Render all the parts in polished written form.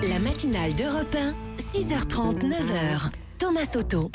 La matinale d'Europe 1, 6h30, 9h. Thomas Soto.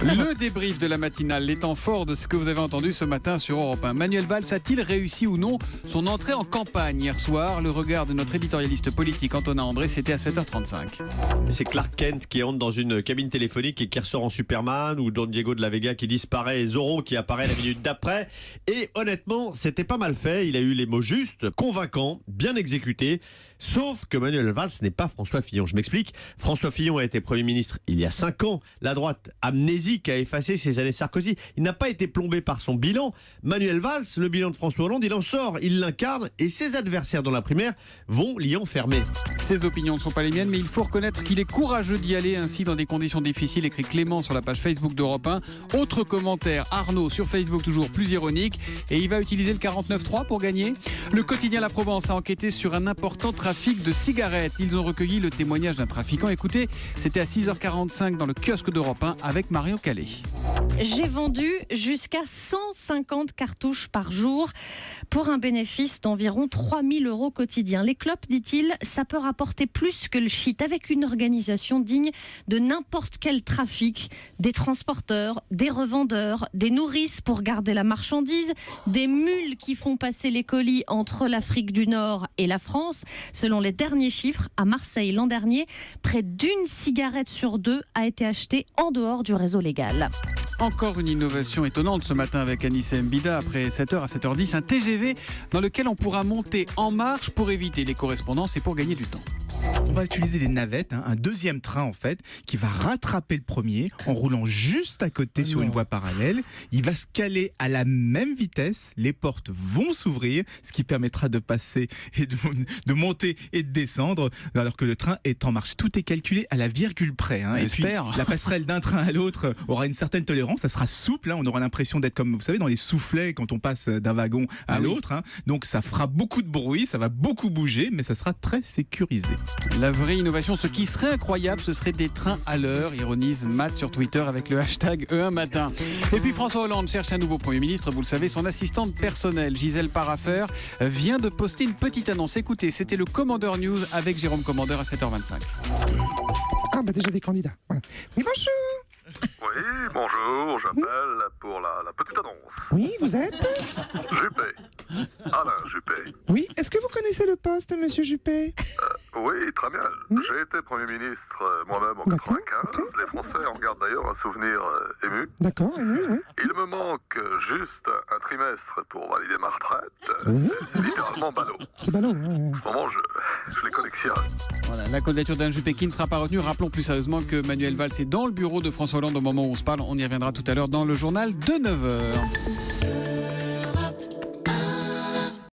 Le débrief de la matinale, les temps forts de ce que vous avez entendu ce matin sur Europe 1. Manuel Valls a-t-il réussi ou non son entrée en campagne hier soir? Le regard de notre éditorialiste politique Antonin André, c'était à 7h35. C'est Clark Kent qui entre dans une cabine téléphonique et qui ressort en Superman, ou Don Diego de la Vega qui disparaît et Zorro qui apparaît la minute d'après. Et honnêtement, c'était pas mal fait. Il a eu les mots justes, convaincants, bien exécutés. Sauf que Manuel Valls n'est pas François Fillon. Je m'explique. François Fillon a été Premier ministre il y a 5 ans. La droite amnésique a effacé ses années Sarkozy. Il n'a pas été plombé par son bilan. Manuel Valls, le bilan de François Hollande, il en sort, il l'incarne et ses adversaires dans la primaire vont l'y enfermer. Ses opinions ne sont pas les miennes, mais il faut reconnaître qu'il est courageux d'y aller ainsi dans des conditions difficiles, écrit Clément sur la page Facebook d'Europe 1. Autre commentaire, Arnaud sur Facebook, toujours plus ironique, et il va utiliser le 49.3 pour gagner. Le quotidien La Provence a enquêté sur un important trafic de cigarettes. Ils ont recueilli le témoignage d'un trafiquant. Écoutez, c'était à 6h45 dans le kiosque d'Europe 1 avec Marion Calais. J'ai vendu jusqu'à 150 cartouches par jour pour un bénéfice d'environ 3 000 € quotidiens. Les clopes, dit-il, ça peut rapporter plus que le shit, avec une organisation digne de n'importe quel trafic. Des transporteurs, des revendeurs, des nourrices pour garder la marchandise, des mules qui font passer les colis entre l'Afrique du Nord et la France. Selon les derniers chiffres, à Marseille l'an dernier, près d'une cigarette sur 2 a été achetée en dehors du réseau légal. Encore une innovation étonnante ce matin avec Anissa Mbida, après 7h à 7h10, un TGV dans lequel on pourra monter en marche pour éviter les correspondances et pour gagner du temps. On va utiliser des navettes, un deuxième train en fait, qui va rattraper le premier en roulant juste à côté sur une voie parallèle. Il va se caler à la même vitesse, les portes vont s'ouvrir, ce qui permettra de passer et de monter et de descendre, alors que le train est en marche. Tout est calculé à la virgule près. Et puis la passerelle d'un train à l'autre aura une certaine tolérance, ça sera souple. On aura l'impression d'être comme, vous savez, dans les soufflets quand on passe d'un wagon à l'autre. Donc ça fera beaucoup de bruit, ça va beaucoup bouger, mais ça sera très sécurisé. La vraie innovation, ce qui serait incroyable, ce serait des trains à l'heure, ironise Matt sur Twitter avec le hashtag E1 matin. Et puis François Hollande cherche un nouveau Premier ministre, vous le savez, son assistante personnelle, Gisèle Parafer, vient de poster une petite annonce. Écoutez, c'était le Commandeur News avec Jérôme Commandeur à 7h25. Ah bah déjà des candidats. Voilà. Oui, bonjour. Oui, bonjour, j'appelle pour la petite annonce. Oui, vous êtes Juppé. Alain Juppé. Oui, est-ce que vous connaissez le poste, monsieur Juppé? Oui, très bien. J'ai été Premier ministre moi-même en 95. Ok. Les Français en gardent d'ailleurs un souvenir ému. D'accord, oui, oui. Il me manque juste un trimestre pour valider ma retraite. Oui. C'est littéralement ballot. C'est ballot. En ce moment, je les collectionne. Voilà, la candidature d'Alain Juppé qui ne sera pas retenue. Rappelons plus sérieusement que Manuel Valls est dans le bureau de François Hollande au moment où on se parle. On y reviendra tout à l'heure dans le journal de 9h.